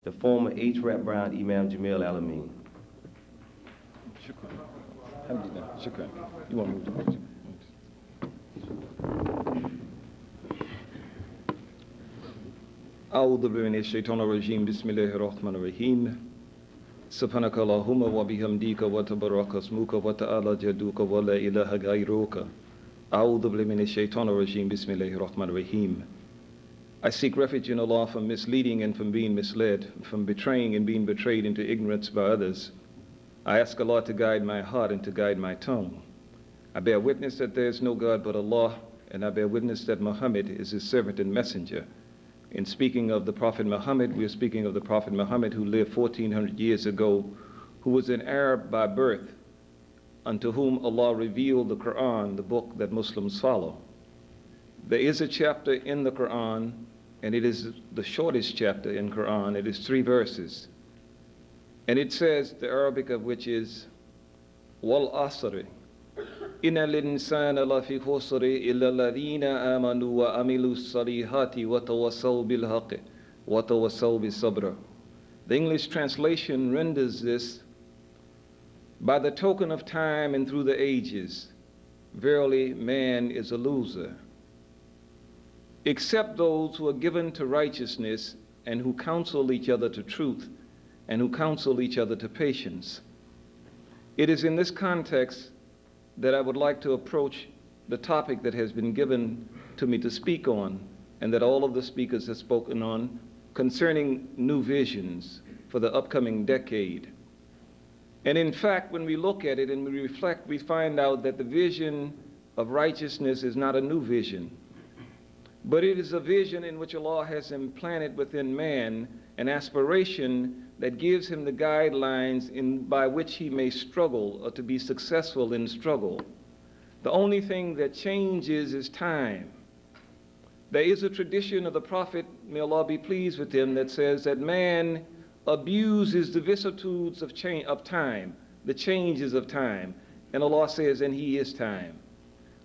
the former H. Rap Brown Imam Jamil Al Amin. Shukran. Alhamdulillah. Shukran. You want to move the picture? أعوذ بالله من الشيطان الرجيم بسم الله الرحمن الرحيم سبحانك اللهم وبحمدك وتبارك اسمك وتعالى جدك ولا إله غيرك أعوذ بالله من الشيطان الرجيم بسم الله الرحمن الرحيم. I seek refuge in Allah from misleading and from being misled, from betraying and being betrayed into ignorance by others. I ask Allah to guide my heart and to guide my tongue. I bear witness that there is no God but Allah, and I bear witness that Muhammad is his servant and messenger. In speaking of the Prophet Muhammad, we are speaking of the Prophet Muhammad who lived 1400 years ago, who was an Arab by birth, unto whom Allah revealed the Quran, the book that Muslims follow. There is a chapter in the Quran, and it is the shortest chapter in Quran. It is 3 verses. And it says, the Arabic of which is, Wal Asri, Inna l-insana lafi khusri illa alladhina amanu wa amilu salihati wa tawassaw bil haqqi wa tawassaw bis sabr. The English translation renders this, by the token of time and through the ages, verily man is a loser, except those who are given to righteousness and who counsel each other to truth and who counsel each other to patience. It is in this context that I would like to approach the topic that has been given to me to speak on, and that all of the speakers have spoken on, concerning new visions for the upcoming decade. And in fact, when we look at it and we reflect, we find out that the vision of righteousness is not a new vision, but it is a vision in which Allah has implanted within man an aspiration that gives him the guidelines by which he may struggle or to be successful in struggle. The only thing that changes is time. There is a tradition of the Prophet, may Allah be pleased with him, that says that man abuses the vicissitudes of time, the changes of time, and Allah says, and he is time.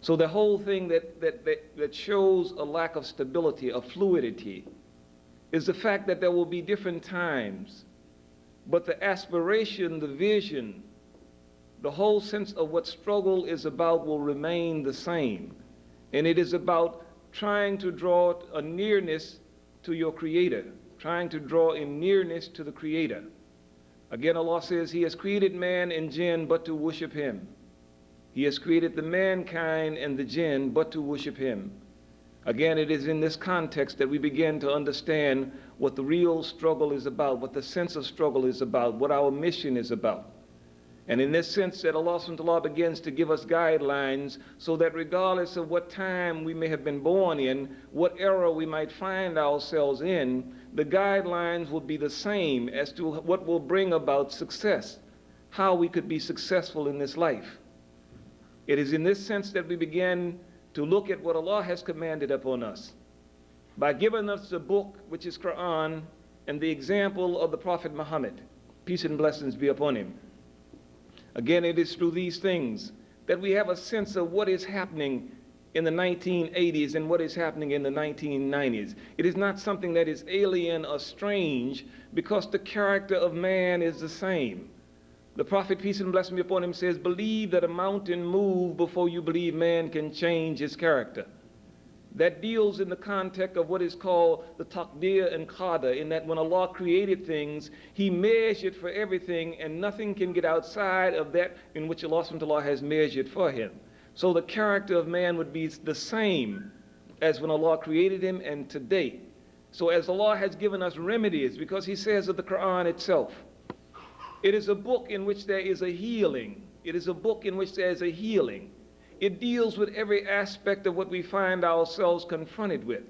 So the whole thing that shows a lack of stability, of fluidity, is the fact that there will be different times, but the aspiration, the vision, the whole sense of what struggle is about will remain the same. And it is about trying to draw a nearness to your Creator, trying to draw in nearness to the Creator. Again, Allah says, He has created man and jinn but to worship Him. He has created the mankind and the jinn but to worship Him. Again, it is in this context that we begin to understand what the real struggle is about, what the sense of struggle is about, what our mission is about. And in this sense that Allah subhanahu wa ta'ala begins to give us guidelines so that regardless of what time we may have been born in, what era we might find ourselves in, the guidelines will be the same as to what will bring about success, how we could be successful in this life. It is in this sense that we begin to look at what Allah has commanded upon us by giving us the book, which is Quran, and the example of the Prophet Muhammad, peace and blessings be upon him. Again, it is through these things that we have a sense of what is happening in the 1980s and what is happening in the 1990s. It is not something that is alien or strange, because the character of man is the same. The Prophet, peace and blessing be upon him, says, believe that a mountain moved before you believe man can change his character. That deals in the context of what is called the taqdir and qadar, in that when Allah created things, He measured for everything, and nothing can get outside of that in which Allah subhanahu wa ta'ala has measured for him. So the character of man would be the same as when Allah created him and today. So as Allah has given us remedies, because He says of the Quran itself, it is a book in which there is a healing. It is a book in which there is a healing. It deals with every aspect of what we find ourselves confronted with.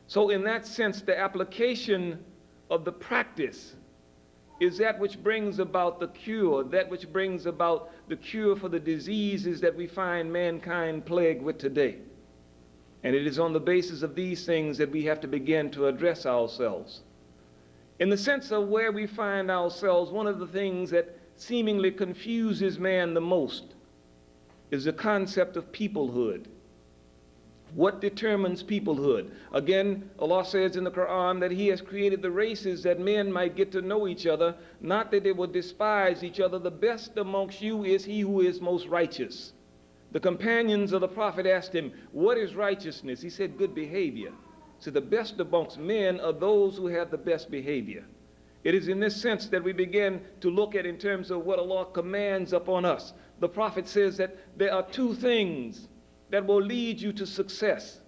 So in that sense, the application of the practice is that which brings about the cure, that which brings about the cure for the diseases that we find mankind plagued with today. And it is on the basis of these things that we have to begin to address ourselves. In the sense of where we find ourselves, one of the things that seemingly confuses man the most is the concept of peoplehood. What determines peoplehood? Again, Allah says in the Quran that He has created the races that men might get to know each other, not that they will despise each other. The best amongst you is he who is most righteous. The companions of the Prophet asked him, what is righteousness? He said, good behavior. So the best amongst men are those who have the best behavior. It is in this sense that we begin to look at in terms of what Allah commands upon us. The Prophet says that there are two things that will lead you to success.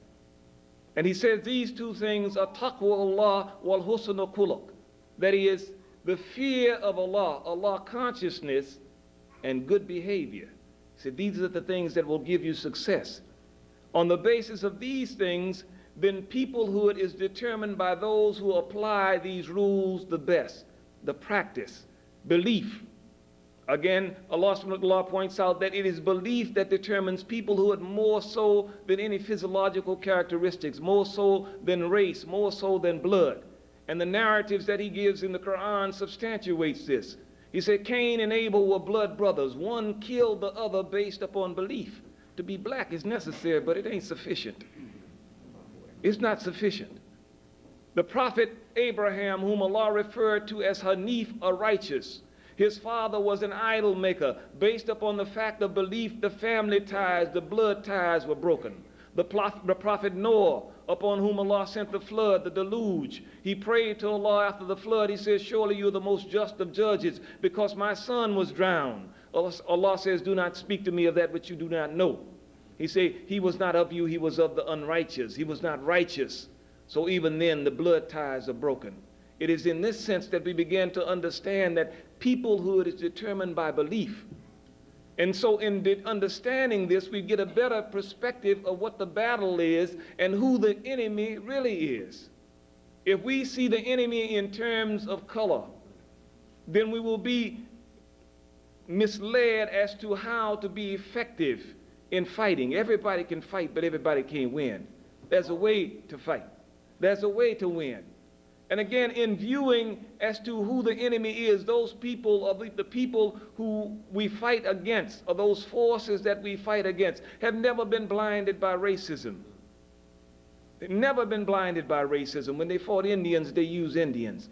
And he says these two things are taqwa Allah wal husnul khuluq. That is the fear of Allah, Allah consciousness, and good behavior. He said these are the things that will give you success. On the basis of these things, then peoplehood is determined by those who apply these rules the best, the practice, belief. Again, Allah subhanahu wa ta'ala points out that it is belief that determines peoplehood more so than any physiological characteristics, more so than race, more so than blood. And the narratives that He gives in the Quran substantiates this. He said Cain and Abel were blood brothers. One killed the other based upon belief. To be black is necessary, but it ain't sufficient. It's not sufficient. The prophet Abraham, whom Allah referred to as Hanif, or righteous, his father was an idol maker. Based upon the fact of belief, the family ties, the blood ties were broken. The prophet Noah, upon whom Allah sent the flood, the deluge, he prayed to Allah after the flood. He says, surely you are the most just of judges, because my son was drowned. Allah says, do not speak to me of that which you do not know. He said, he was not of you, he was of the unrighteous. He was not righteous. So even then, the blood ties are broken. It is in this sense that we begin to understand that peoplehood is determined by belief. And so in understanding this, we get a better perspective of what the battle is and who the enemy really is. If we see the enemy in terms of color, then we will be misled as to how to be effective in fighting. Everybody can fight, but everybody can't win. There's a way to fight. There's a way to win. And again, in viewing as to who the enemy is, those people are the people who we fight against, or those forces that we fight against, have never been blinded by racism. They've never been blinded by racism. When they fought Indians, they used Indians.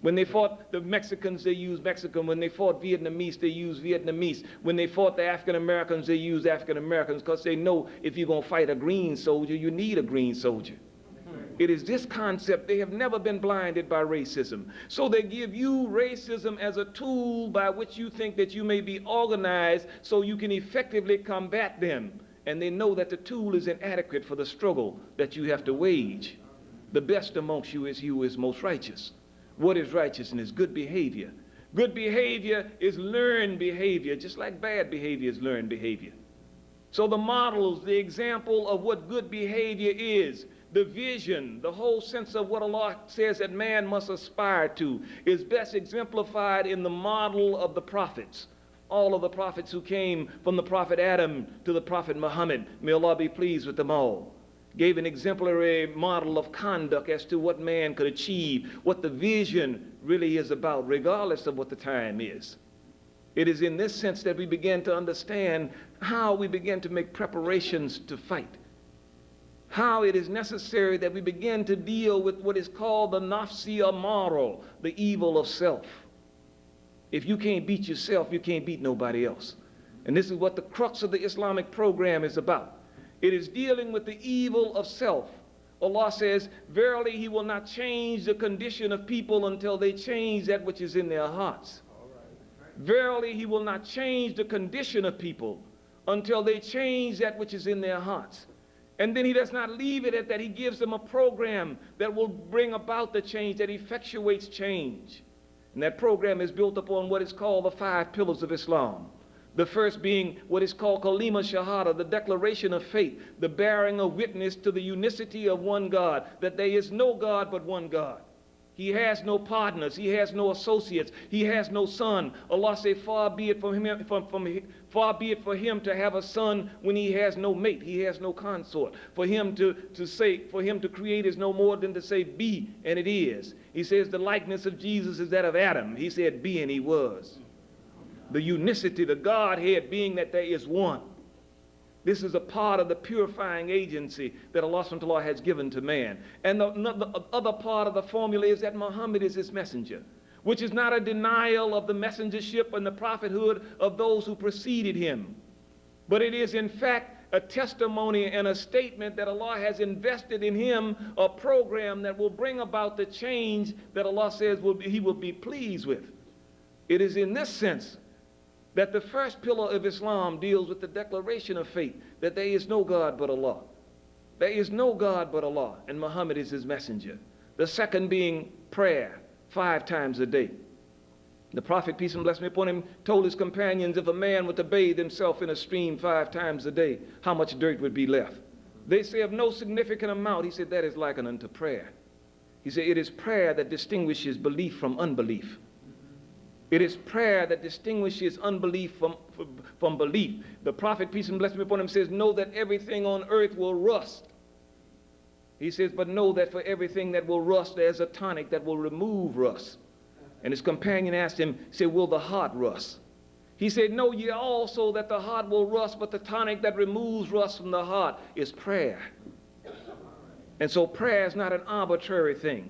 When they fought the Mexicans, they used Mexican. When they fought Vietnamese, they used Vietnamese. When they fought the African Americans, they used African Americans, because they know if you're going to fight a green soldier, you need a green soldier. It is this concept. They have never been blinded by racism. So they give you racism as a tool by which you think that you may be organized so you can effectively combat them. And they know that the tool is inadequate for the struggle that you have to wage. The best amongst you is he who is most righteous. What is righteousness? Good behavior. Good behavior is learned behavior, just like bad behavior is learned behavior. So the models, the example of what good behavior is, the vision, the whole sense of what Allah says that man must aspire to, is best exemplified in the model of the prophets. All of the prophets who came from the prophet Adam to the prophet Muhammad, may Allah be pleased with them all, gave an exemplary model of conduct as to what man could achieve, what the vision really is about, regardless of what the time is. It is in this sense that we begin to understand how we begin to make preparations to fight. How it is necessary that we begin to deal with what is called the nafsi amaro, the evil of self. If you can't beat yourself, you can't beat nobody else. And this is what the crux of the Islamic program is about. It is dealing with the evil of self. Allah says, verily he will not change the condition of people until they change that which is in their hearts. Verily he will not change the condition of people until they change that which is in their hearts. And then he does not leave it at that. He gives them a program that will bring about the change, that effectuates change. And that program is built upon what is called the 5 pillars of Islam. The first being what is called kalima shahada, the declaration of faith, the bearing of witness to the unicity of one God, that there is no God but one God. He has no partners. He has no associates. He has no son. Allah say, far be it far be it for him to have a son when he has no mate. He has no consort. For him to create is no more than to say be, and it is. He says the likeness of Jesus is that of Adam. He said be, and he was. The unicity, the Godhead being that there is one. This is a part of the purifying agency that Allah subhanahu wa ta'ala has given to man. And the other part of the formula is that Muhammad is his messenger, which is not a denial of the messengership and the prophethood of those who preceded him, but it is in fact a testimony and a statement that Allah has invested in him a program that will bring about the change that Allah says he will be pleased with. It is in this sense that the first pillar of Islam deals with the declaration of faith that there is no God but Allah. There is no God but Allah, and Muhammad is his messenger. The second being prayer 5 times a day. The Prophet, peace and blessing be upon him, told his companions, if a man were to bathe himself in a stream 5 times a day, how much dirt would be left? They say of no significant amount. He said that is likened unto prayer. He said it is prayer that distinguishes belief from unbelief. It is prayer that distinguishes unbelief from belief. The Prophet, peace and blessing be upon him, says, know that everything on earth will rust. He says, but know that for everything that will rust, there's a tonic that will remove rust. And his companion asked him, said, will the heart rust? He said, know ye also that the heart will rust, but the tonic that removes rust from the heart is prayer. And so prayer is not an arbitrary thing.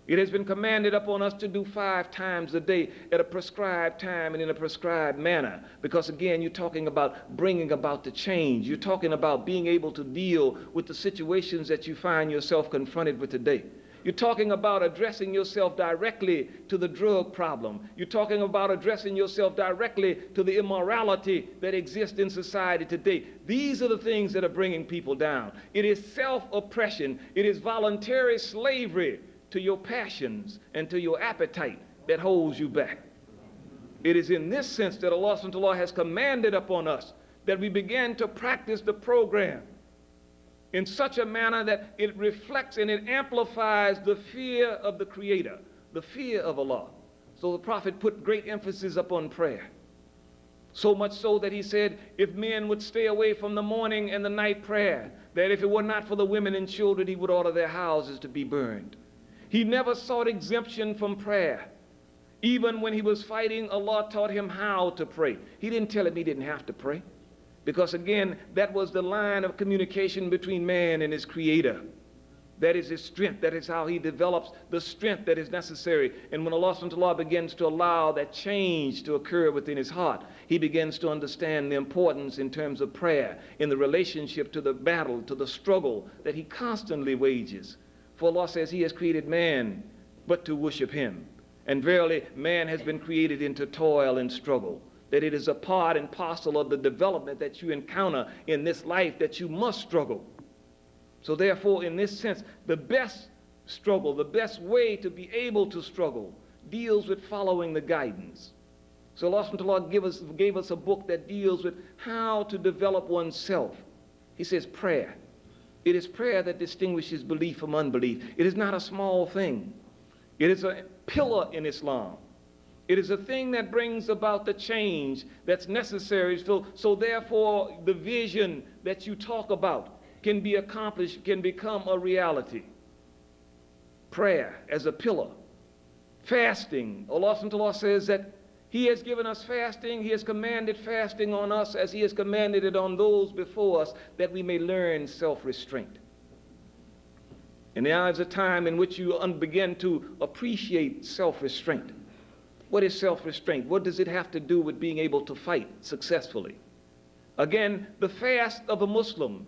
It has been commanded upon us to do 5 times a day at a prescribed time and in a prescribed manner. Because again, you're talking about bringing about the change. You're talking about being able to deal with the situations that you find yourself confronted with today. You're talking about addressing yourself directly to the drug problem. You're talking about addressing yourself directly to the immorality that exists in society today. These are the things that are bringing people down. It is self-oppression. It is voluntary slavery to your passions and to your appetite that holds you back. It is in this sense that Allah subhanahu wa ta'ala has commanded upon us that we begin to practice the program in such a manner that it reflects and it amplifies the fear of the Creator, the fear of Allah. So the Prophet put great emphasis upon prayer. So much so that he said, if men would stay away from the morning and the night prayer, that if it were not for the women and children, he would order their houses to be burned. He never sought exemption from prayer. Even when he was fighting, Allah taught him how to pray. He didn't tell him he didn't have to pray. Because again, that was the line of communication between man and his Creator. That is his strength. That is how he develops the strength that is necessary. And when Allah subhanahu wa ta'ala begins to allow that change to occur within his heart, he begins to understand the importance in terms of prayer, in the relationship to the battle, to the struggle that he constantly wages. For Allah says he has created man but to worship him. And verily, man has been created into toil and struggle. That it is a part and parcel of the development that you encounter in this life that you must struggle. So therefore, in this sense, the best struggle, the best way to be able to struggle deals with following the guidance. So Allah subhanahu wa ta'ala gave us a book that deals with how to develop oneself. He says prayer. It is prayer that distinguishes belief from unbelief. It is not a small thing. It is a pillar in Islam. It is a thing that brings about the change that's necessary. So therefore, the vision that you talk about can be accomplished, can become a reality. Prayer as a pillar. Fasting. Allah subhanahu wa ta'ala says that he has given us fasting. He has commanded fasting on us as he has commanded it on those before us, that we may learn self-restraint. And now is a time in which you begin to appreciate self-restraint. What is self-restraint? What does it have to do with being able to fight successfully? Again, the fast of a Muslim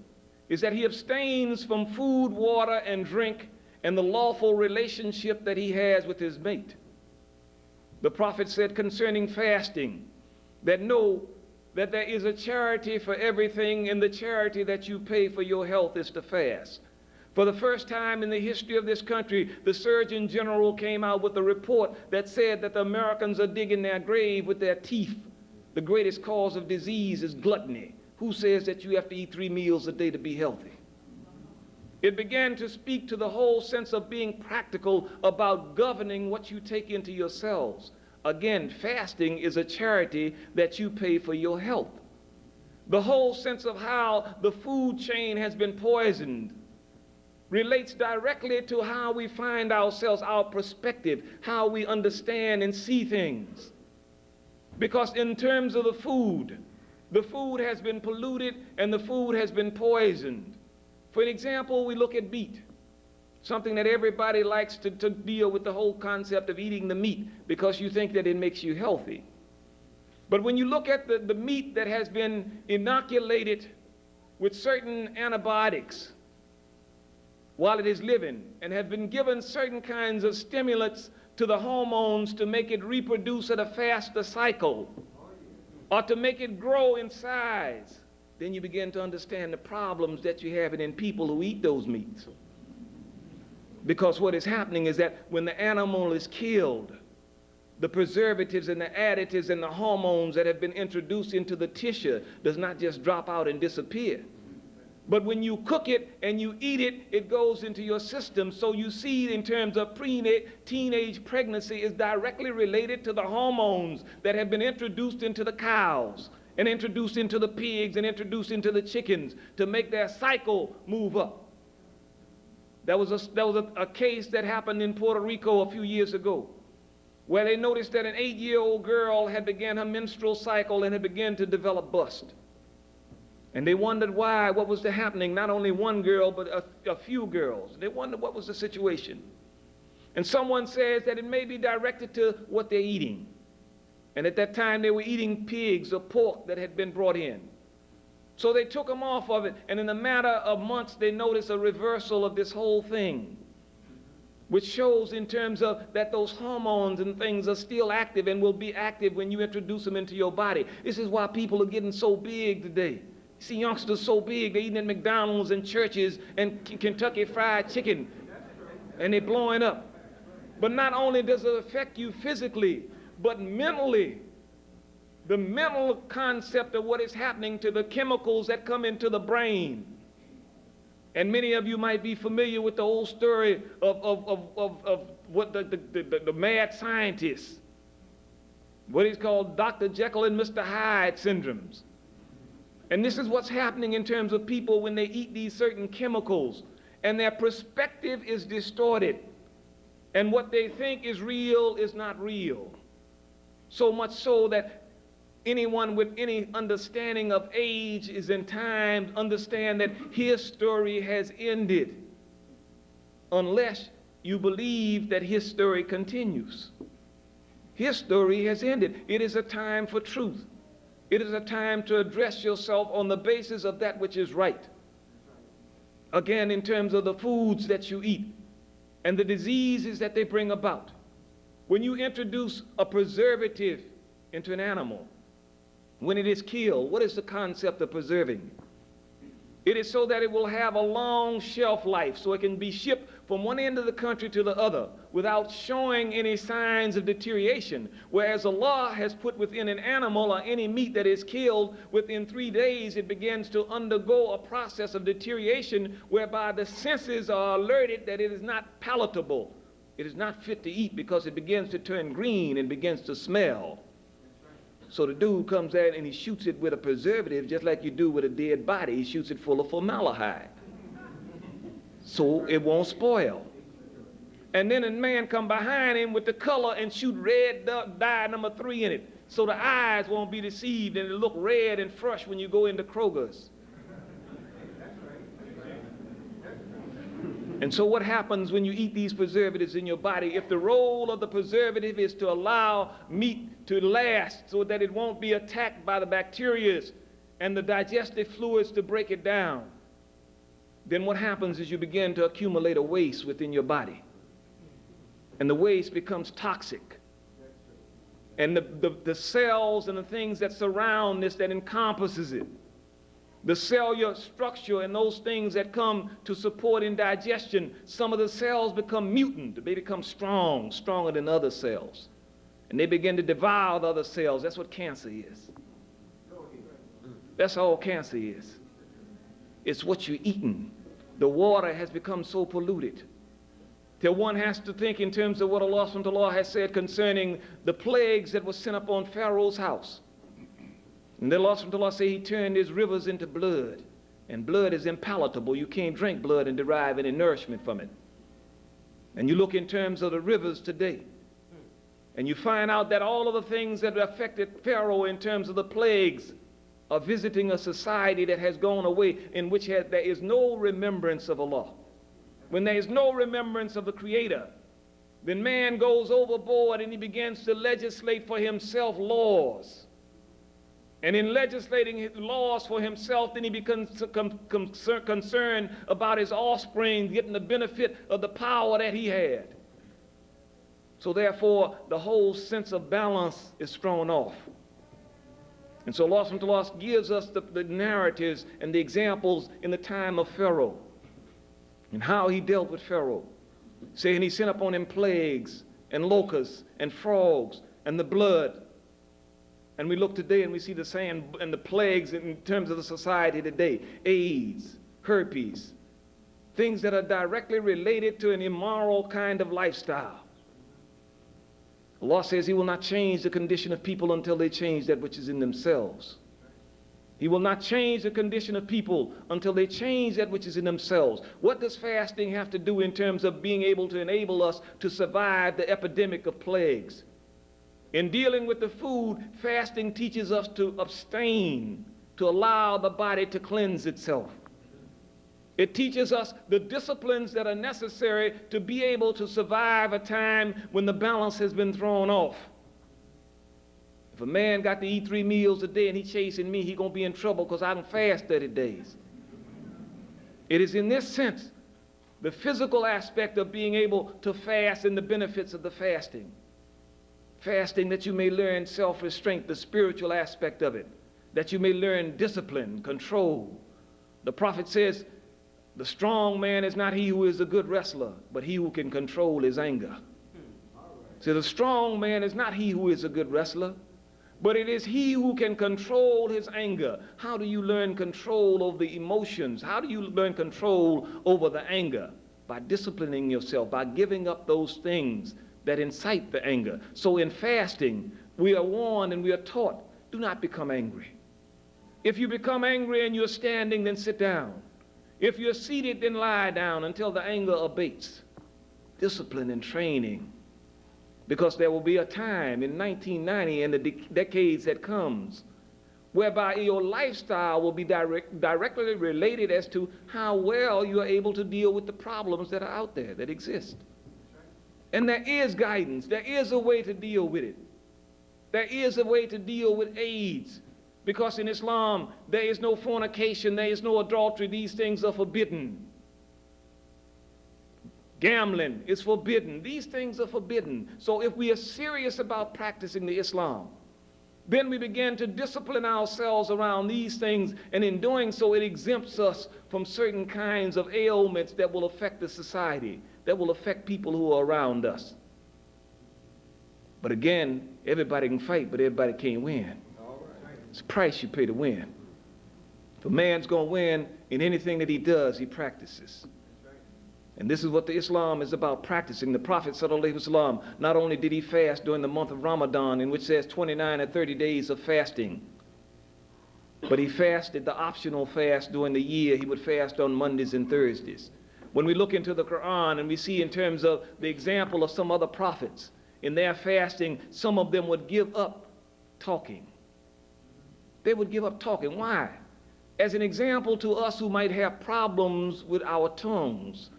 is that he abstains from food, water, and drink, and the lawful relationship that he has with his mate. The Prophet said concerning fasting, that know that there is a charity for everything, and the charity that you pay for your health is to fast. For the first time in the history of this country, the Surgeon General came out with a report that said that the Americans are digging their grave with their teeth. The greatest cause of disease is gluttony. Who says that you have to eat 3 meals a day to be healthy? It began to speak to the whole sense of being practical about governing what you take into yourselves. Again, fasting is a charity that you pay for your health. The whole sense of how the food chain has been poisoned relates directly to how we find ourselves, our perspective, how we understand and see things. Because in terms of the food, The food has been polluted and the food has been poisoned. For example, we look at meat, something that everybody likes to deal with, the whole concept of eating the meat because you think that it makes you healthy. But when you look at the meat that has been inoculated with certain antibiotics while it is living and have been given certain kinds of stimulants to the hormones to make it reproduce at a faster cycle or to make it grow in size, then you begin to understand the problems that you have in people who eat those meats. Because what is happening is that when the animal is killed, the preservatives and the additives and the hormones that have been introduced into the tissue does not just drop out and disappear. But when you cook it and you eat it, it goes into your system. So you see, in terms of teenage pregnancy is directly related to the hormones that have been introduced into the cows and introduced into the pigs and introduced into the chickens to make their cycle move up. There was a case that happened in Puerto Rico a few years ago where they noticed that an 8-year-old girl had began her menstrual cycle and had begun to develop bust. And they wondered why, what was happening, not only one girl, but a few girls. They wondered what was the situation. And someone says that it may be directed to what they're eating. And at that time, they were eating pigs or pork that had been brought in. So they took them off of it, and in a matter of months, they noticed a reversal of this whole thing, which shows in terms of that those hormones and things are still active and will be active when you introduce them into your body. This is why people are getting so big today. You see youngsters so big, they're eating at McDonald's and churches and Kentucky Fried Chicken, and they're blowing up. But not only does it affect you physically, but mentally. The mental concept of what is happening to the chemicals that come into the brain. And many of you might be familiar with the old story of what the mad scientist, what is called Dr. Jekyll and Mr. Hyde syndromes. And this is what's happening in terms of people when they eat these certain chemicals, and their perspective is distorted, and what they think is real is not real. So much so that anyone with any understanding of age is in time understand that his story has ended unless you believe that his story continues. His story has ended. It is a time for truth. It is a time to address yourself on the basis of that which is right. Again, in terms of the foods that you eat and the diseases that they bring about. When you introduce a preservative into an animal, when it is killed, what is the concept of preserving? It is so that it will have a long shelf life, so it can be shipped from one end of the country to the other without showing any signs of deterioration. Whereas Allah has put within an animal or any meat that is killed, within 3 days it begins to undergo a process of deterioration whereby the senses are alerted that it is not palatable. It is not fit to eat because it begins to turn green and begins to smell. So the dude comes in and he shoots it with a preservative just like you do with a dead body. He shoots it full of formaldehyde so it won't spoil. And then a man come behind him with the color and shoot red dye number 3 in it so the eyes won't be deceived and it'll look red and fresh when you go into Kroger's. And so what happens when you eat these preservatives in your body? If the role of the preservative is to allow meat to last so that it won't be attacked by the bacteria and the digestive fluids to break it down, then what happens is you begin to accumulate a waste within your body. And the waste becomes toxic. And the cells and the things that surround this, that encompasses it, the cellular structure and those things that come to support indigestion, some of the cells become mutant. They become stronger than other cells. And they begin to devour the other cells. That's what cancer is. That's all cancer is. It's what you're eating. The water has become so polluted that one has to think in terms of what Allah subhanahu wa ta'ala has said concerning the plagues that were sent upon Pharaoh's house. And then Allah subhanahu wa ta'ala said he turned his rivers into blood. And blood is impalatable. You can't drink blood and derive any nourishment from it. And you look in terms of the rivers today, and you find out that all of the things that affected Pharaoh in terms of the plagues are visiting a society that has gone away, in which there is no remembrance of Allah. When there is no remembrance of the Creator, then man goes overboard and he begins to legislate for himself laws. And in legislating his laws for himself, then he becomes concerned about his offspring getting the benefit of the power that he had. So therefore, the whole sense of balance is thrown off. And so Allah subhanahu wa ta'ala gives us the narratives and the examples in the time of Pharaoh and how he dealt with Pharaoh, saying he sent upon him plagues and locusts and frogs and the blood. And we look today and we see the same and the plagues in terms of the society today: AIDS, herpes, things that are directly related to an immoral kind of lifestyle. Allah says he will not change the condition of people until they change that which is in themselves. He will not change the condition of people until they change that which is in themselves. What does fasting have to do in terms of being able to enable us to survive the epidemic of plagues? In dealing with the food, fasting teaches us to abstain, to allow the body to cleanse itself. It teaches us the disciplines that are necessary to be able to survive a time when the balance has been thrown off. If a man got to eat 3 meals a day and he's chasing me, he's going to be in trouble because I don't fast 30 days. It is in this sense, the physical aspect of being able to fast and the benefits of the fasting. Fasting that you may learn self-restraint, the spiritual aspect of it, that you may learn discipline, control. The prophet says, the strong man is not he who is a good wrestler, but he who can control his anger. So the strong man is not he who is a good wrestler, but it is he who can control his anger. How do you learn control over the emotions? How do you learn control over the anger? By disciplining yourself, by giving up those things that incite the anger. So in fasting, we are warned and we are taught, do not become angry. If you become angry and you're standing, then sit down. If you're seated, then lie down until the anger abates. Discipline and training. Because there will be a time in 1990 and the decades that comes whereby your lifestyle will be directly related as to how well you are able to deal with the problems that are out there, that exist. And there is guidance. There is a way to deal with it. There is a way to deal with AIDS. Because in Islam, there is no fornication, there is no adultery. These things are forbidden. Gambling is forbidden. These things are forbidden. So if we are serious about practicing the Islam, then we begin to discipline ourselves around these things, and in doing so, it exempts us from certain kinds of ailments that will affect the society, that will affect people who are around us. But again, everybody can fight, but everybody can't win. It's a price you pay to win. If a man's going to win in anything that he does, he practices. And this is what the Islam is about, practicing. The Prophet ﷺ, not only did he fast during the month of Ramadan, in which says 29 or 30 days of fasting, but he fasted the optional fast during the year. He would fast on Mondays and Thursdays. When we look into the Quran and we see in terms of the example of some other prophets, in their fasting, some of them would give up talking. They would give up talking. Why? As an example to us who might have problems with our tongues.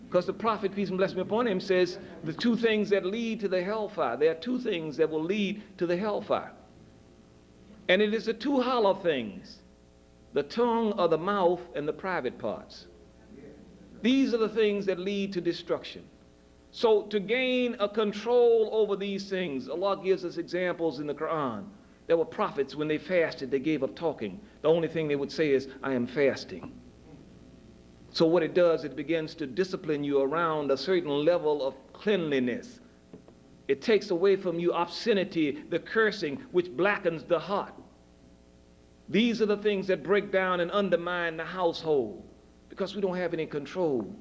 Because the Prophet, peace and blessing be upon him, says the 2 things that lead to the hellfire. There are 2 things that will lead to the hellfire. And it is the 2 hollow things, the tongue or the mouth and the private parts. These are the things that lead to destruction. So to gain a control over these things, Allah gives us examples in the Quran. There were prophets, when they fasted, they gave up talking. The only thing they would say is, I am fasting. So what it does, it begins to discipline you around a certain level of cleanliness. It takes away from you obscenity, the cursing, which blackens the heart. These are the things that break down and undermine the household because we don't have any control.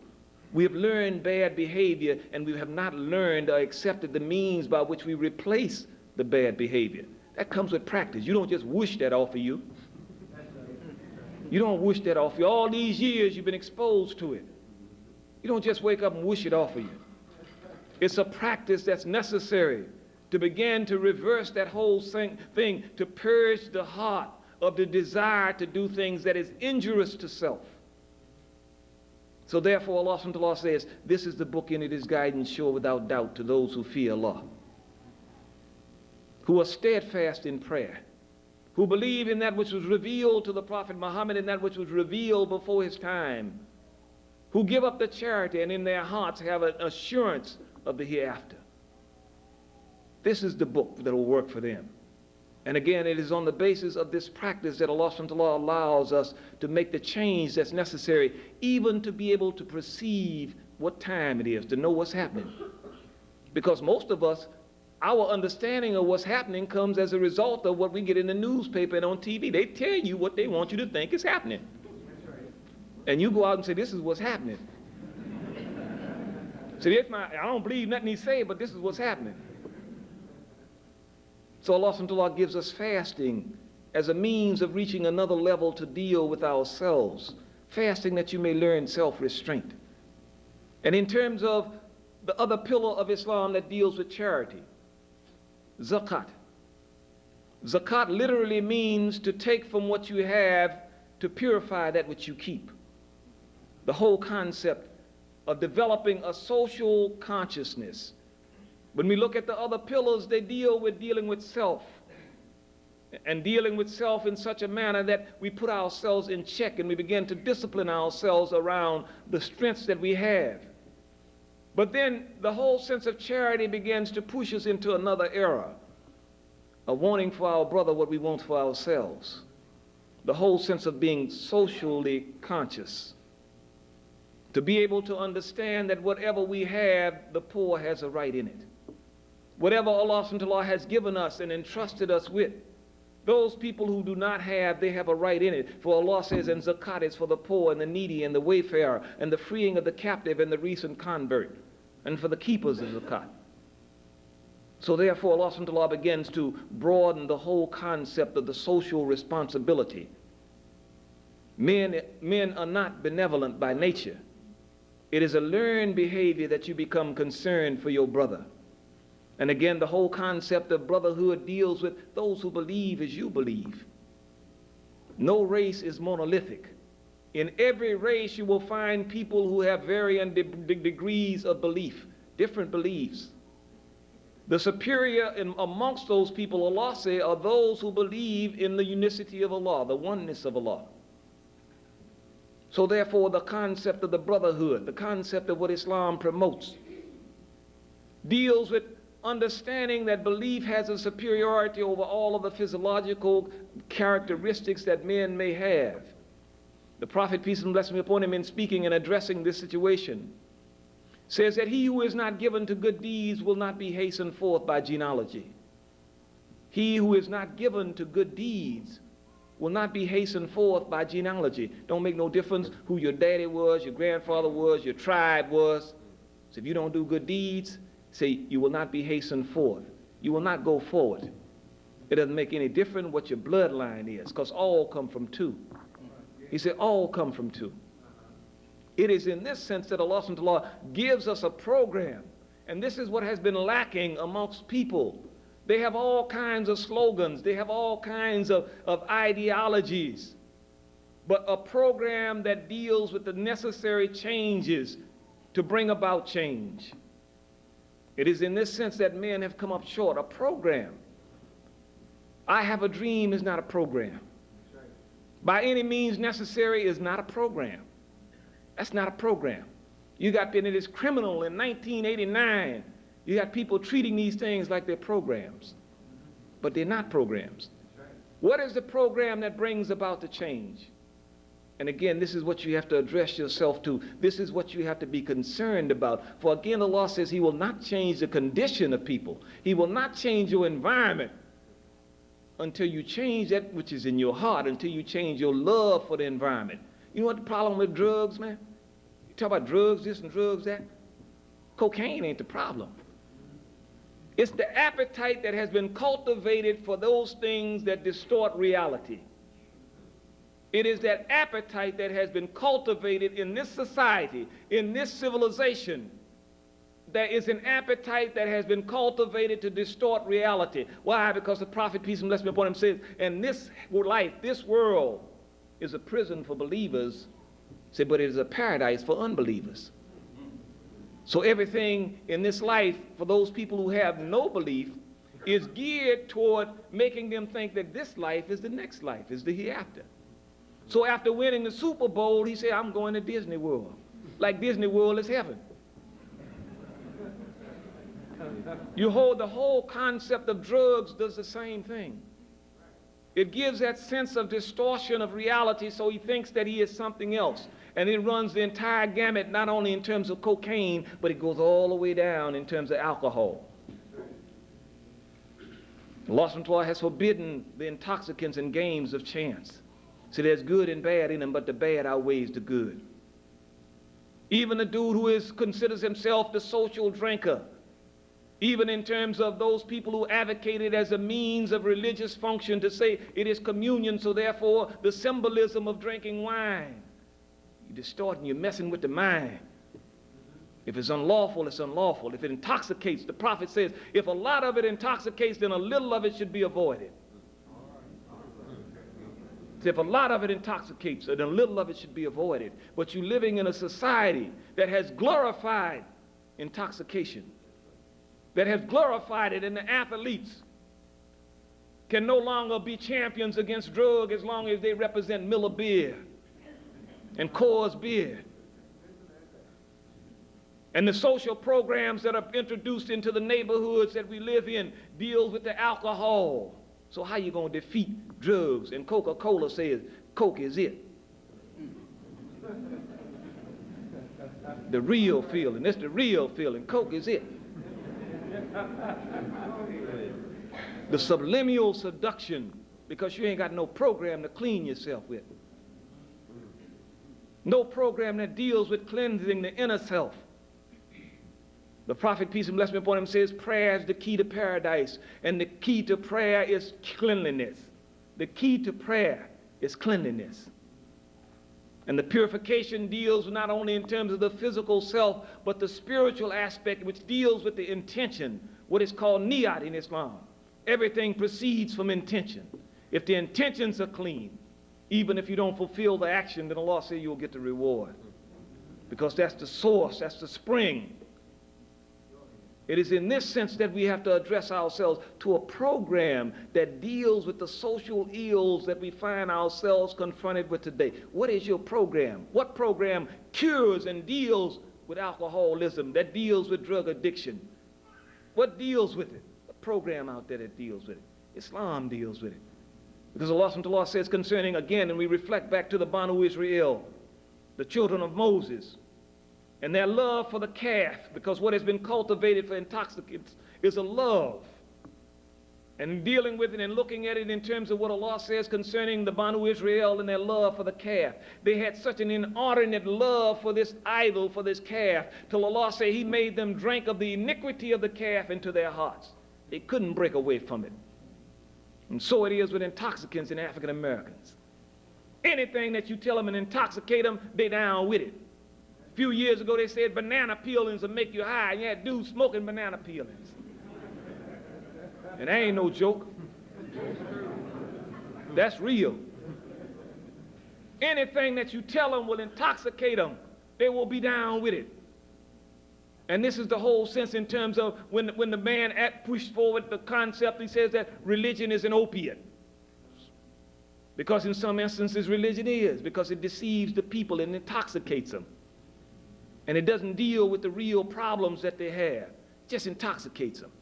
We have learned bad behavior and we have not learned or accepted the means by which we replace the bad behavior. That comes with practice. You don't just whoosh that off of you. You don't whoosh that off you. All these years you've been exposed to it. You don't just wake up and whoosh it off of you. It's a practice that's necessary to begin to reverse that whole thing, to purge the heart of the desire to do things that is injurious to self. So therefore Allah subhanahu wa ta'ala says, this is the book and it is guidance sure without doubt to those who fear Allah, who are steadfast in prayer, who believe in that which was revealed to the Prophet Muhammad and that which was revealed before his time, who give up the charity and in their hearts have an assurance of the hereafter. This is the book that will work for them. And again, it is on the basis of this practice that Allah subhanahu wa ta'ala allows us to make the change that's necessary, even to be able to perceive what time it is, to know what's happening. Because most of us, our understanding of what's happening comes as a result of what we get in the newspaper and on TV. They tell you what they want you to think is happening. And you go out and say, this is what's happening. So I don't believe nothing he say, but this is what's happening. So Allah subhanahu wa ta'ala gives us fasting as a means of reaching another level to deal with ourselves. Fasting that you may learn self-restraint. And in terms of the other pillar of Islam that deals with charity, zakat. Zakat literally means to take from what you have to purify that which you keep. The whole concept of developing a social consciousness. When we look at the other pillars, they dealing with self, and dealing with self in such a manner that we put ourselves in check and we begin to discipline ourselves around the strengths that we have. But then the whole sense of charity begins to push us into another era of wanting for our brother what we want for ourselves. The whole sense of being socially conscious. To be able to understand that whatever we have, the poor has a right in it. Whatever Allah subhanahu wa ta'ala has given us and entrusted us with, those people who do not have, they have a right in it. For Allah says, and zakat is for the poor and the needy and the wayfarer and the freeing of the captive and the recent convert, and for the keepers of zakat. So therefore Allah subhanahu wa ta'ala begins to broaden the whole concept of the social responsibility. Men are not benevolent by nature. It is a learned behavior that you become concerned for your brother. And again, the whole concept of brotherhood deals with those who believe as you believe. No race is monolithic. In every race you will find people who have varying degrees of belief, different beliefs. The superior amongst those people, Allah says, are those who believe in the unicity of Allah, the oneness of Allah. So therefore the concept of the brotherhood, the concept of what Islam promotes, deals with understanding that belief has a superiority over all of the physiological characteristics that men may have. The Prophet, peace and blessing be upon him, in speaking and addressing this situation, says that he who is not given to good deeds will not be hastened forth by genealogy. He who is not given to good deeds will not be hastened forth by genealogy. Don't make no difference who your daddy was, your grandfather was, your tribe was. So if you don't do good deeds, say you will not be hastened forth. You will not go forward. It doesn't make any difference what your bloodline is, because all come from two. He said all come from two. It is in this sense that Allah subhanahu wa ta'ala gives us a program. And this is what has been lacking amongst people. They have all kinds of slogans. They have all kinds of ideologies. But a program that deals with the necessary changes to bring about change. It is in this sense that men have come up short. A program. I have a dream is not a program. By any means necessary is not a program. That's not a program. You got, and it is criminal in 1989. You got people treating these things like they're programs. But they're not programs. What is the program that brings about the change? And again, this is what you have to address yourself to. This is what you have to be concerned about. For again, Allah says He will not change the condition of people. He will not change your environment until you change that which is in your heart, until you change your love for the environment. You know what the problem with drugs, man? You talk about drugs this and drugs that. Cocaine ain't the problem. It's the appetite that has been cultivated for those things that distort reality. It is that appetite that has been cultivated in this society, in this civilization, there is an appetite that has been cultivated to distort reality. Why? Because the prophet, peace and blessing be upon him, says, and this life, this world, is a prison for believers, say, but it is a paradise for unbelievers. So everything in this life, for those people who have no belief, is geared toward making them think that this life is the next life, is the hereafter. So after winning the Super Bowl, he said, I'm going to Disney World. Like Disney World is heaven. You hold the whole concept of drugs does the same thing. It gives that sense of distortion of reality, so he thinks that he is something else. And it runs the entire gamut, not only in terms of cocaine, but it goes all the way down in terms of alcohol. Allah subhanahu wa ta'ala has forbidden the intoxicants and games of chance. So there's good and bad in them, but the bad outweighs the good. Even the dude who considers himself the social drinker, even in terms of those people who advocate it as a means of religious function, to say it is communion, so therefore the symbolism of drinking wine. You're distorting, you're messing with the mind. If it's unlawful, it's unlawful. If it intoxicates, the prophet says, if a lot of it intoxicates, then a little of it should be avoided. So if a lot of it intoxicates, then a little of it should be avoided. But you're living in a society that has glorified intoxication, that has glorified it, and the athletes can no longer be champions against drug as long as they represent Miller beer and Coors beer. And the social programs that are introduced into the neighborhoods that we live in deals with the alcohol. So how you going to defeat drugs? And Coca-Cola says Coke is it. The real feeling. That's the real feeling. Coke is it. The subliminal seduction, because you ain't got no program to clean yourself with. No program that deals with cleansing the inner self. The prophet, peace and blessing be upon him, says prayer is the key to paradise, and the key to prayer is cleanliness. The key to prayer is cleanliness. And the purification deals not only in terms of the physical self, but the spiritual aspect, which deals with the intention, what is called niyat in Islam. Everything proceeds from intention. If the intentions are clean, even if you don't fulfill the action, then Allah says you'll get the reward. Because that's the source, that's the spring. It is in this sense that we have to address ourselves to a program that deals with the social ills that we find ourselves confronted with today. What is your program? What program cures and deals with alcoholism, that deals with drug addiction? What deals with it? A program out there that deals with it. Islam deals with it. Because Allah subhanahu wa ta'ala says concerning, again, and we reflect back to the Banu Israel, the children of Moses, and their love for the calf, because what has been cultivated for intoxicants is a love. And dealing with it and looking at it in terms of what Allah says concerning the Banu Israel and their love for the calf. They had such an inordinate love for this idol, for this calf, till Allah said He made them drink of the iniquity of the calf into their hearts. They couldn't break away from it. And so it is with intoxicants in African Americans. Anything that you tell them and intoxicate them, they down with it. A few years ago, they said banana peelings will make you high. And you had dudes smoking banana peelings. And that ain't no joke. That's real. Anything that you tell them will intoxicate them, they will be down with it. And this is the whole sense in terms of when the man pushed forward the concept, he says that religion is an opiate. Because in some instances, religion is, because it deceives the people and intoxicates them. And it doesn't deal with the real problems that they have. It just intoxicates them.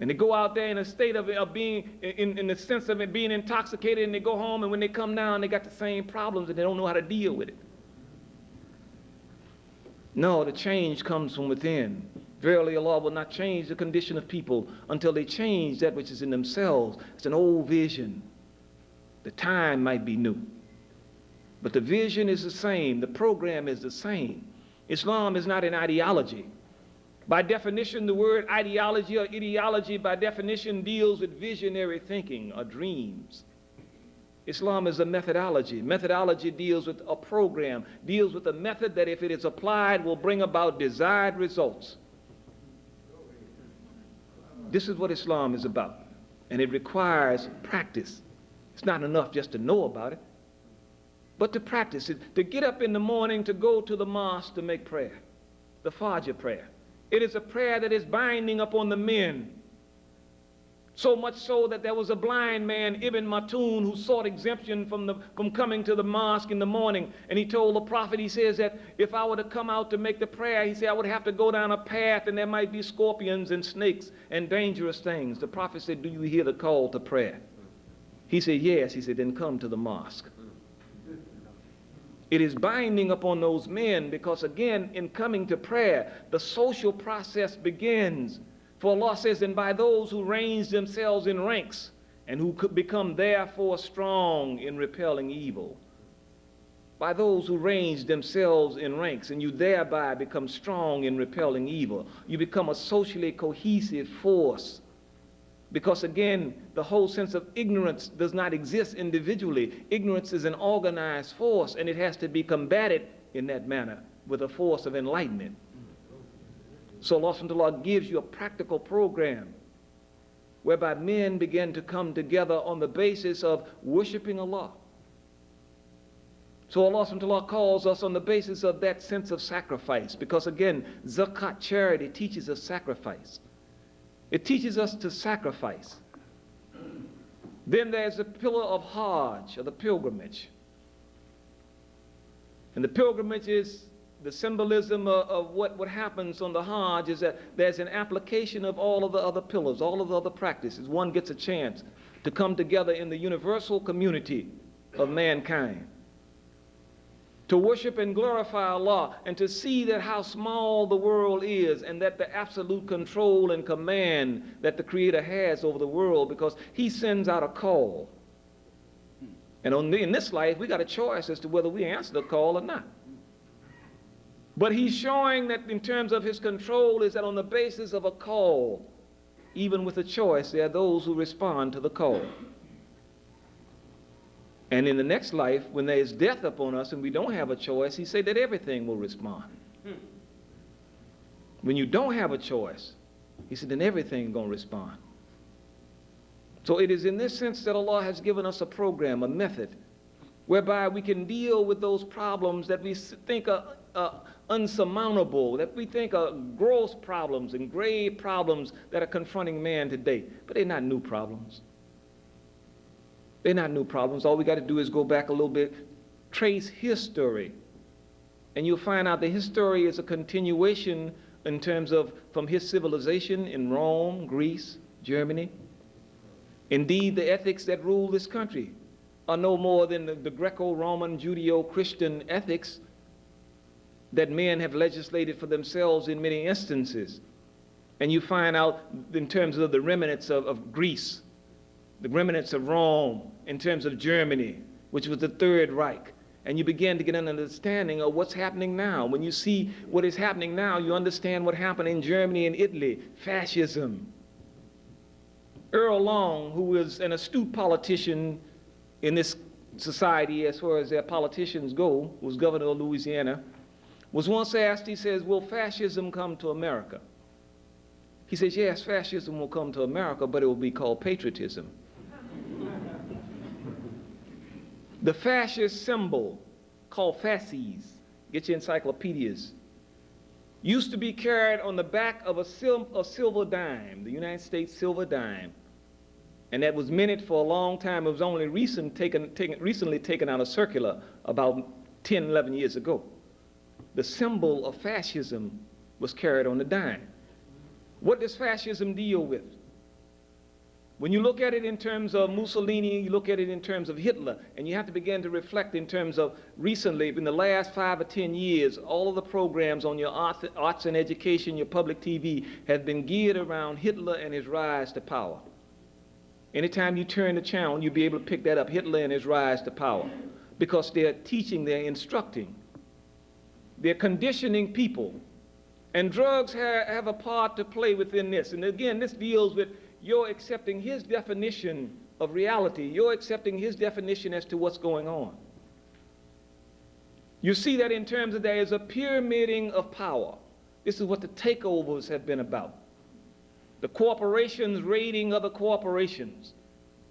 And they go out there in a state of being, in the sense of it being intoxicated, and they go home, and when they come down, they got the same problems, and they don't know how to deal with it. No, the change comes from within. Verily, Allah will not change the condition of people until they change that which is in themselves. It's an old vision. The time might be new. But the vision is the same. The program is the same. Islam is not an ideology. By definition, the word ideology or ideology by definition deals with visionary thinking or dreams. Islam is a methodology. Methodology deals with a program, deals with a method that if it is applied will bring about desired results. This is what Islam is about. And it requires practice. It's not enough just to know about it, but to practice it, to get up in the morning, to go to the mosque to make prayer, the Fajr prayer. It is a prayer that is binding upon the men. So much so that there was a blind man, Ibn Matun, who sought exemption from coming to the mosque in the morning. And he told the Prophet, he says that if I were to come out to make the prayer, he said I would have to go down a path and there might be scorpions and snakes and dangerous things. The Prophet said, do you hear the call to prayer? He said, yes. He said, then come to the mosque. It is binding upon those men because, again, in coming to prayer, the social process begins. For Allah says, and by those who range themselves in ranks and who could become therefore strong in repelling evil. By those who range themselves in ranks and you thereby become strong in repelling evil. You become a socially cohesive force. Because again, the whole sense of ignorance does not exist individually. Ignorance is an organized force and it has to be combated in that manner with a force of enlightenment. So Allah subhanahu wa ta'ala gives you a practical program whereby men begin to come together on the basis of worshiping Allah. So Allah subhanahu wa ta'ala calls us on the basis of that sense of sacrifice because again, zakat, charity, teaches us sacrifice. It teaches us to sacrifice. Then there's the pillar of Hajj, or the pilgrimage. And the pilgrimage is the symbolism of what happens on the Hajj is that there's an application of all of the other pillars, all of the other practices. One gets a chance to come together in the universal community of mankind, to worship and glorify Allah, and to see that how small the world is and that the absolute control and command that the Creator has over the world, because He sends out a call. And in this life, we got a choice as to whether we answer the call or not. But He's showing that in terms of His control is that on the basis of a call, even with a choice, there are those who respond to the call. And in the next life, when there is death upon us and we don't have a choice, He said that everything will respond. When you don't have a choice, He said, then everything is going to respond. So it is in this sense that Allah has given us a program, a method, whereby we can deal with those problems that we think are unsurmountable, that we think are gross problems and grave problems that are confronting man today. But they're not new problems. They're not new problems. All we got to do is go back a little bit, trace history, and you'll find out that history is a continuation in terms of from his civilization in Rome, Greece, Germany. Indeed, the ethics that rule this country are no more than the Greco-Roman, Judeo-Christian ethics that men have legislated for themselves in many instances. And you find out in terms of the remnants of Greece, the remnants of Rome, in terms of Germany, which was the Third Reich. And you begin to get an understanding of what's happening now. When you see what is happening now, you understand what happened in Germany and Italy, fascism. Earl Long, who was an astute politician in this society as far as their politicians go, was governor of Louisiana, was once asked, he says, will fascism come to America? He says, yes, fascism will come to America, but it will be called patriotism. The fascist symbol, called fasces, get your encyclopedias, used to be carried on the back of a silver dime, the United States silver dime. And that was minted for a long time. It was only recently taken out of circular about 10, 11 years ago. The symbol of fascism was carried on the dime. What does fascism deal with? When you look at it in terms of Mussolini, you look at it in terms of Hitler, and you have to begin to reflect in terms of recently, in the last 5 or 10 years, all of the programs on your arts and education, your public TV, have been geared around Hitler and his rise to power. Anytime you turn the channel, you'll be able to pick that up, Hitler and his rise to power, because they're teaching, they're instructing, they're conditioning people. And drugs have a part to play within this. And again, this deals with you're accepting his definition of reality. You're accepting his definition as to what's going on. You see that in terms of there is a pyramiding of power. This is what the takeovers have been about. The corporations raiding other corporations.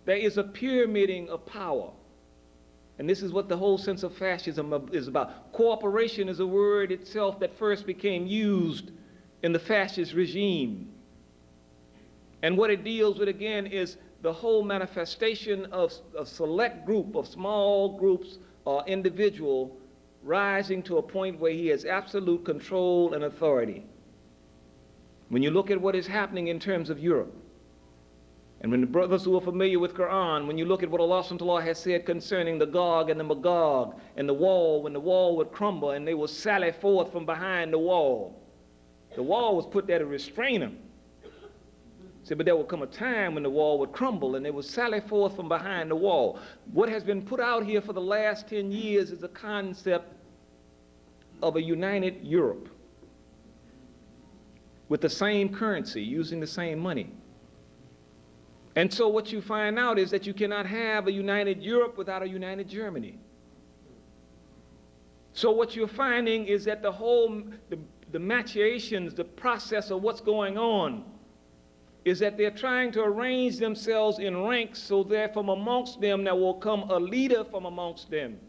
There is a pyramiding of power. And this is what the whole sense of fascism is about. Cooperation is a word itself that first became used in the fascist regime. And what it deals with again is the whole manifestation of a select group, of small groups or individual rising to a point where he has absolute control and authority. When you look at what is happening in terms of Europe, and when the brothers who are familiar with Quran, when you look at what Allah subhanahu wa ta'ala has said concerning the Gog and the Magog and the wall, when the wall would crumble and they would sally forth from behind the wall was put there to restrain them. Said, but there would come a time when the wall would crumble and they would sally forth from behind the wall. What has been put out here for the last 10 years is a concept of a united Europe with the same currency, using the same money. And so what you find out is that you cannot have a united Europe without a united Germany. So what you're finding is that the machinations, the process of what's going on, is that they're trying to arrange themselves in ranks so that from amongst them there will come a leader from amongst them.